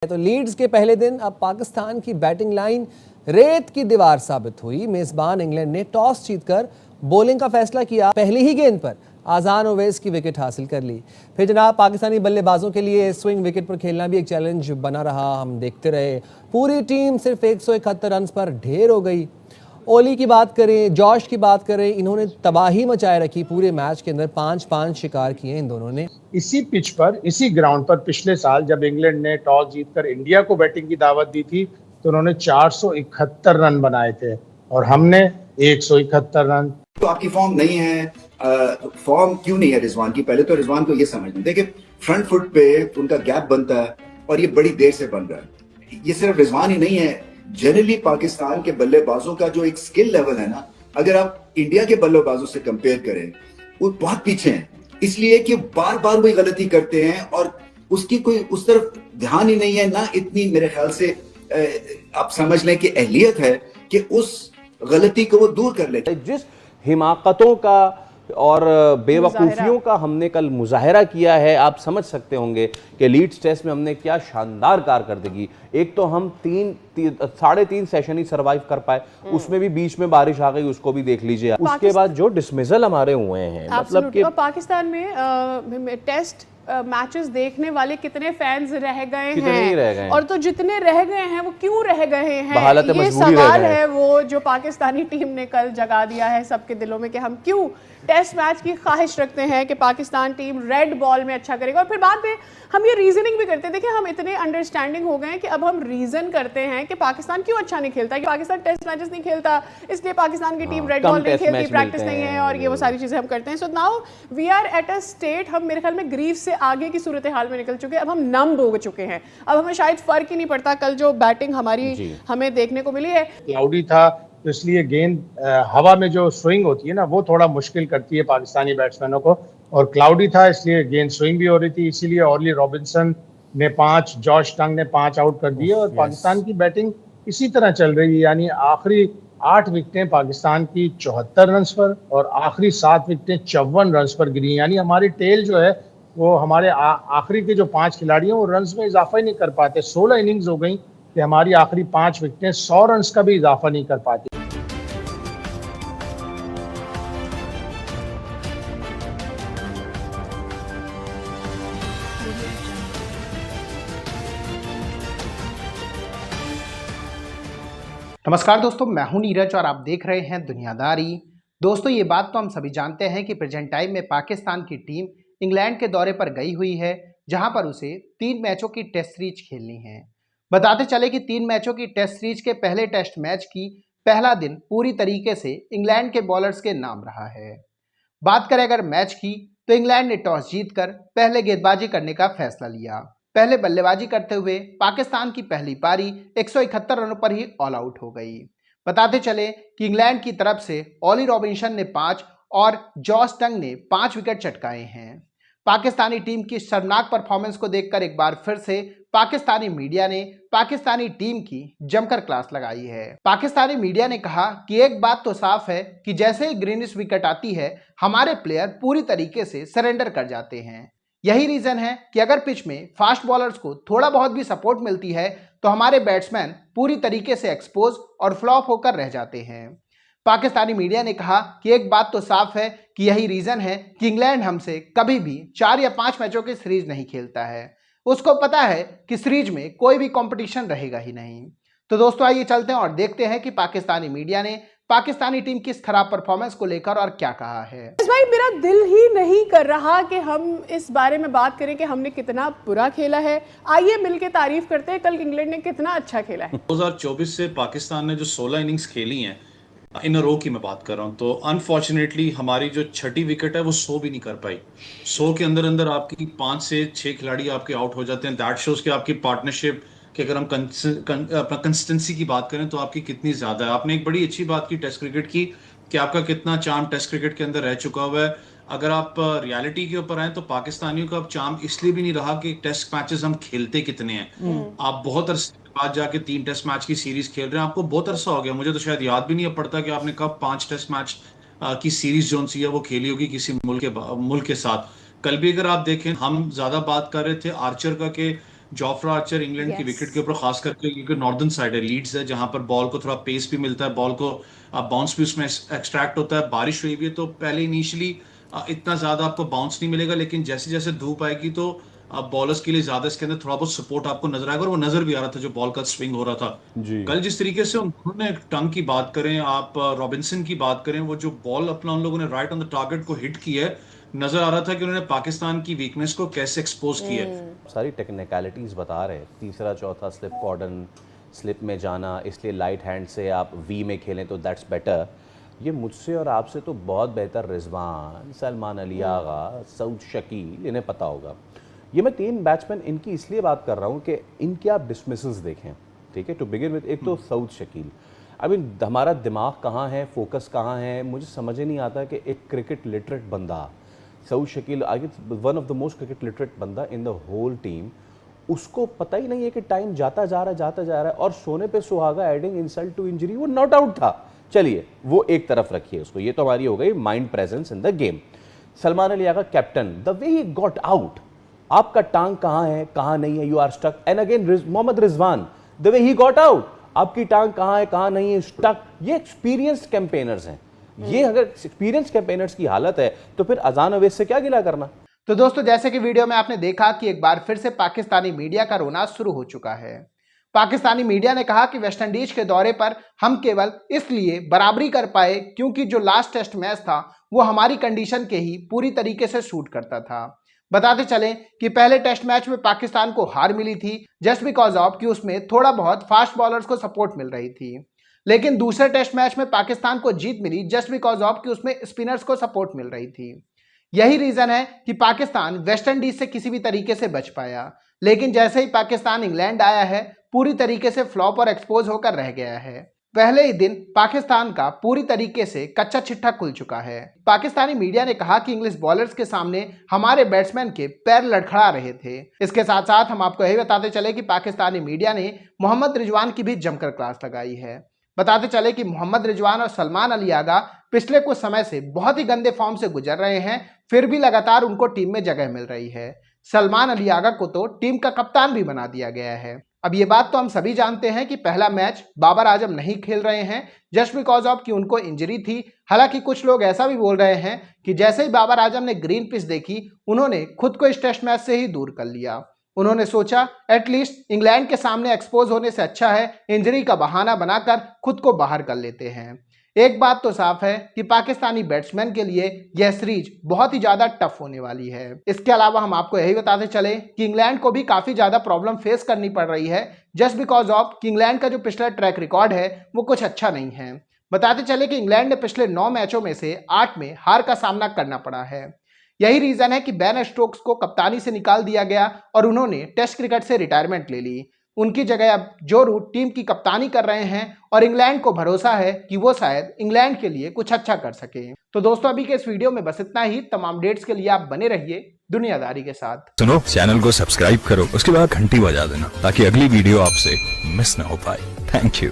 तो लीड्स के पहले दिन अब पाकिस्तान की बैटिंग लाइन रेत की दीवार साबित हुई। मेजबान इंग्लैंड ने टॉस जीतकर बॉलिंग का फैसला किया, पहली ही गेंद पर आजान ओवैस की विकेट हासिल कर ली। फिर जनाब पाकिस्तानी बल्लेबाजों के लिए स्विंग विकेट पर खेलना भी एक चैलेंज बना रहा। हम देखते रहे पूरी टीम सिर्फ 171 रन पर ढेर हो गई। ओली की बात करें, जॉश की बात करें, इन्होंने तबाही मचाए रखी। पूरे मैच के अंदर 5-5 शिकार किए इन दोनों ने। इसी पिच पर, इसी ग्राउंड पर पिछले साल जब इंग्लैंड ने टॉस जीतकर इंडिया को बैटिंग की दावत दी थी तो उन्होंने 471 रन बनाए थे और हमने 171 रन। तो आपकी फॉर्म नहीं है, फॉर्म क्यों नहीं है रिजवान की? पहले तो रिजवान को ये समझना, देखिए फ्रंट फुट पे उनका गैप बनता है और ये बड़ी देर से बन रहा है। ये सिर्फ रिजवान ही नहीं है, जनरली पाकिस्तान के बल्लेबाजों का जो एक स्किल लेवल है ना, अगर आप इंडिया के बल्लेबाजों से कंपेयर करें वो बहुत पीछे हैं, इसलिए कि बार बार वही गलती करते हैं और उसकी कोई उस तरफ ध्यान ही नहीं है ना। इतनी मेरे ख्याल से आप समझ लें कि अहलियत है कि उस गलती को वो दूर कर ले। जिस हिमाकतों का और बेवकूफ़ियों का हमने कल मुजाहरा किया है, आप समझ सकते होंगे कि लीड्स टेस्ट में हमने क्या शानदार कारकर्दगी। एक तो हम 3.5 सेशन ही सरवाइव कर पाए, उसमें भी बीच में बारिश आ गई, उसको भी देख लीजिए। उसके बाद जो डिसमिसल हमारे हुए हैं, मतलब कि पाकिस्तान में टेस्ट मैचेस देखने वाले कितने फैंस रह गए हैं और तो जितने रह गए हैं वो क्यों रह गए हैं, ये सवाल है वो जो पाकिस्तानी टीम ने कल जगा दिया है सबके दिलों में कि हम क्यों टेस्ट मैच की ख्वाहिश रखते हैं कि पाकिस्तान टीम रेड बॉल में अच्छा करेगा। और फिर बाद में हम ये रीजनिंग भी करते हैं। देखिए हम इतने अंडरस्टैंडिंग हो गए हैं कि अब हम रीजन करते हैं कि पाकिस्तान क्यों अच्छा नहीं खेलता, कि पाकिस्तान टेस्ट मैचेस नहीं खेलता इसलिए पाकिस्तान की टीम रेड बॉल नहीं खेलती, प्रैक्टिस नहीं है और ये वो सारी चीजें हम करते हैं। So now we are at a state, हम मेरे ख्याल में ग्रीफ से आगे की सूरत हाल में निकल चुके हैं। अब हम नम्ब हो चुके हैं, अब हमें शायद फर्क ही नहीं पड़ता। कल जो बैटिंग हमारी हमें देखने को मिली है, क्लाउडी था तो इसलिए गेंद हवा में जो स्विंग होती है ना वो थोड़ा मुश्किल करती है पाकिस्तानी बैट्समैनों को, और क्लाउडी था इसलिए गेंद स्विंग भी हो रही थी, इसीलिए ऑली रॉबिन्सन ने 5, जॉश टंग ने 5 आउट कर दिए और पाकिस्तान की बैटिंग इसी तरह चल रही है। यानी आखिरी 8 विकेटें पाकिस्तान की 74 रन पर और आखिरी 7 विकेटें 54 रन पर गिरी। यानी हमारी टेल जो है वो हमारे आखिरी के जो 5 खिलाड़ी हैं वो रन्स में इजाफा ही नहीं कर पाते। 16 इनिंग्स हो गई कि हमारी आखिरी 5 विकेटें 100 रन का भी इजाफा नहीं कर पाती। नमस्कार दोस्तों, मैं हूं नीरज और आप देख रहे हैं दुनियादारी। दोस्तों ये बात तो हम सभी जानते हैं कि प्रेजेंट टाइम में पाकिस्तान की टीम इंग्लैंड के दौरे पर गई हुई है, जहां पर उसे 3 मैचों की टेस्ट सीरीज खेलनी है। बताते चले कि 3 मैचों की टेस्ट सीरीज के पहले टेस्ट मैच की पहला दिन पूरी तरीके से इंग्लैंड के बॉलर्स के नाम रहा है। बात करें अगर मैच की, तो इंग्लैंड ने टॉस जीतकर पहले गेंदबाजी करने का फैसला लिया। पहले बल्लेबाजी करते हुए पाकिस्तान की पहली पारी 171 रनों पर ही ऑल आउट हो गई। बताते चले कि इंग्लैंड की तरफ से ऑली रॉबिन्सन ने 5 और जॉश टंग ने 5 विकेट चटकाए हैं। पाकिस्तानी टीम की शर्मनाक परफॉर्मेंस को देखकर एक बार फिर से पाकिस्तानी मीडिया ने पाकिस्तानी टीम की जमकर क्लास लगाई है। पाकिस्तानी मीडिया ने कहा कि एक बात तो साफ है कि जैसे ही ग्रीनिश विकेट आती है हमारे प्लेयर पूरी तरीके से सरेंडर कर जाते हैं। यही रीजन है कि अगर पिच में फास्ट बॉलर्स को थोड़ा बहुत भी सपोर्ट मिलती है तो हमारे बैट्समैन पूरी तरीके से एक्सपोज और फ्लॉप होकर रह जाते हैं। पाकिस्तानी मीडिया ने कहा कि एक बात तो साफ है कि यही रीजन है कि इंग्लैंड हमसे कभी भी 4 या 5 मैचों की सीरीज नहीं खेलता है। उसको पता है कि सीरीज में कोई भी कंपटीशन रहेगा ही नहीं। तो दोस्तों आइए चलते हैं और देखते हैं कि पाकिस्तानी मीडिया ने पाकिस्तानी टीम की इस खराब परफॉर्मेंस को लेकर और क्या कहा है। भाई मेरा दिल ही नहीं कर रहा कि हम इस बारे में बात करें कि हमने कितना बुरा खेला है। आइए मिलकर तारीफ करते हैं कल इंग्लैंड ने कितना अच्छा खेला है। 2024 से पाकिस्तान ने जो 16 इनिंग्स खेली हैं इन अ रो की मैं बात कर रहा हूँ, तो अनफॉर्चुनेटली हमारी जो 6ठी विकेट है वो 100 भी नहीं कर पाई। 100 के अंदर अंदर आपकी 5 से 6 खिलाड़ी आपके आउट हो जाते हैं। दैट शोज कि आपकी पार्टनरशिप कि अगर हम अपना कंसिस्टेंसी की बात करें तो आपकी कितनी ज़्यादा है। आपने एक बड़ी अच्छी बात की टेस्ट क्रिकेट की कि आपका कितना चार्म टेस्ट क्रिकेट के अंदर रह चुका हुआ है। अगर आप रियलिटी के ऊपर आए तो पाकिस्तानियों का अब चार्म इसलिए भी नहीं रहा कि टेस्ट मैचेस हम खेलते कितने हैं। आप बहुत अरसे बाद जाके 3 टेस्ट मैच की सीरीज खेल रहे हैं, आपको बहुत अरसा हो गया। मुझे तो शायद याद भी नहीं पड़ता कि आपने कब 5 टेस्ट मैच की सीरीज जो सी है वो खेली होगी किसी मुल्क के साथ। कल भी अगर आप देखें, हम ज्यादा बात कर रहे थे आर्चर का कि जोफ्रा आर्चर इंग्लैंड की विकेट के ऊपर खास करके, क्योंकि नॉर्दर्न साइड है, लीड्स है, जहां पर बॉल को थोड़ा पेस भी मिलता है, बॉल को बाउंस भी उसमें एक्सट्रैक्ट होता है। बारिश हुई भी है तो पहले इनिशियली इतना ज्यादा आपको बाउंस नहीं मिलेगा, लेकिन जैसे जैसे धूप आएगी तो बॉलर्स के लिए ज्यादा इसके अंदर थोड़ा बहुत सपोर्ट आपको नजर आएगा, और वो नजर भी आ रहा था जो बॉल का स्विंग हो रहा था जी। कल। जिस तरीके से उन्होंने टंग की बात करें, आप रॉबिन्सन की बात करें, वो जो बॉल अपना उन लोगों ने राइट ऑन द टारगेट को हिट किया है, नजर आ रहा था कि उन्होंने पाकिस्तान की वीकनेस को कैसे एक्सपोज किया है। सारी टेक्निकलिटीज बता रहे हैं, तीसरा चौथा स्लिप कॉर्डन, स्लिप में जाना, इसलिए लाइट हैंड से आप वी में खेलें तो दैट्स बेटर। ये मुझसे और आपसे तो बहुत बेहतर रिजवान, सलमान अली आगा, सऊद शकील, इन्हें पता होगा। ये मैं 3 बैट्समैन इनकी इसलिए बात कर रहा हूँ कि इनके आप डिसमिसल्स देखें, ठीक है। टू बिगिन विद, एक तो सऊद शकील, आई मीन हमारा दिमाग कहाँ है, फोकस कहाँ है, मुझे समझ ही नहीं आता कि एक क्रिकेट लिटरेट बंदा, Saud Shakeel, I guess one of the most cricket literate बंदा इन द होल टीम, उसको पता ही नहीं है कि टाइम जाता जा रहा है और सोने पे सुहागा, एडिंग इंसल्ट टू इंजरी, वो नॉट आउट था। चलिए वो एक तरफ रखिए उसको, ये तो हमारी हो गई mind presence in the game. Salman Ali Agha captain, the way he got out, आपका टांग कहाँ है कहाँ नहीं है, you are stuck. And again Mohammad Rizwan, the way he got out, आपकी टांग कहाँ है कहाँ नहीं है, स्टक। ये एक्सपीरियंस्ड कैंपेनर्स हैं, ये अगर एक्सपीरियंस कैंपेनर्स की हालत है तो फिर अजान अवैस से क्या गिला करना। तो दोस्तों, जैसे कि वीडियो में आपने देखा कि एक बार फिर से पाकिस्तानी मीडिया का रोना शुरू हो चुका है। पाकिस्तानी मीडिया ने कहा कि वेस्टइंडीज के दौरे पर हम केवल इसलिए बराबरी कर पाए क्योंकि जो लास्ट टेस्ट मैच था वो हमारी कंडीशन के ही पूरी तरीके से सूट करता था। बताते चलें कि पहले टेस्ट मैच में पाकिस्तान को हार मिली थी जस्ट बिकॉज ऑफ कि उसमें थोड़ा बहुत फास्ट बॉलर्स को सपोर्ट मिल रही थी, लेकिन दूसरे टेस्ट मैच में पाकिस्तान को जीत मिली जस्ट बिकॉज ऑफ कि उसमें स्पिनर्स को सपोर्ट मिल रही थी। यही रीजन है कि पाकिस्तान वेस्टइंडीज से किसी भी तरीके से बच पाया, लेकिन जैसे ही पाकिस्तान इंग्लैंड आया है पूरी तरीके से फ्लॉप और एक्सपोज होकर रह गया है। पहले ही दिन पाकिस्तान का पूरी तरीके से कच्चा चिट्ठा खुल चुका है। पाकिस्तानी मीडिया ने कहा कि इंग्लिश बॉलर्स के सामने हमारे बैट्समैन के पैर लड़खड़ा रहे थे। इसके साथ साथ हम आपको यही बताते चले कि पाकिस्तानी मीडिया ने मोहम्मद रिजवान की भी जमकर क्लास लगाई है। बताते चले कि मोहम्मद रिजवान और सलमान अली आगा पिछले कुछ समय से बहुत ही गंदे फॉर्म से गुजर रहे हैं, फिर भी लगातार उनको टीम में जगह मिल रही है। सलमान अली आगा को तो टीम का कप्तान भी बना दिया गया है। अब ये बात तो हम सभी जानते हैं कि पहला मैच बाबर आजम नहीं खेल रहे हैं जस्ट बिकॉज ऑफ कि उनको इंजरी थी। हालांकि कुछ लोग ऐसा भी बोल रहे हैं कि जैसे ही बाबर आजम ने ग्रीन पिच देखी उन्होंने खुद को इस टेस्ट मैच से ही दूर कर लिया। उन्होंने सोचा एटलीस्ट इंग्लैंड के सामने एक्सपोज होने से अच्छा है इंजरी का बहाना बनाकर खुद को बाहर कर लेते हैं। एक बात तो साफ है कि पाकिस्तानी बैट्समैन के लिए यह सीरीज बहुत ही ज्यादा टफ होने वाली है। इसके अलावा हम आपको यही बताते चले कि इंग्लैंड को भी काफी ज्यादा प्रॉब्लम फेस करनी पड़ रही है जस्ट बिकॉज ऑफ कि इंग्लैंड का जो पिछला ट्रैक रिकॉर्ड है वो कुछ अच्छा नहीं है। बताते चले कि इंग्लैंड ने पिछले 9 मैचों में से 8 में हार का सामना करना पड़ा है। यही रीजन है कि बेन स्टोक्स को कप्तानी से निकाल दिया गया और उन्होंने टेस्ट क्रिकेट से रिटायरमेंट ले ली। उनकी जगह अब जो रूट टीम की कप्तानी कर रहे हैं और इंग्लैंड को भरोसा है कि वो शायद इंग्लैंड के लिए कुछ अच्छा कर सके। तो दोस्तों, अभी के इस वीडियो में बस इतना ही। तमाम अपडेट्स के लिए आप बने रहिए दुनियादारी के साथ। सुनो, चैनल को सब्सक्राइब करो, उसके बाद घंटी बजा देना ताकि अगली वीडियो आपसे मिस ना हो पाए। Thank you.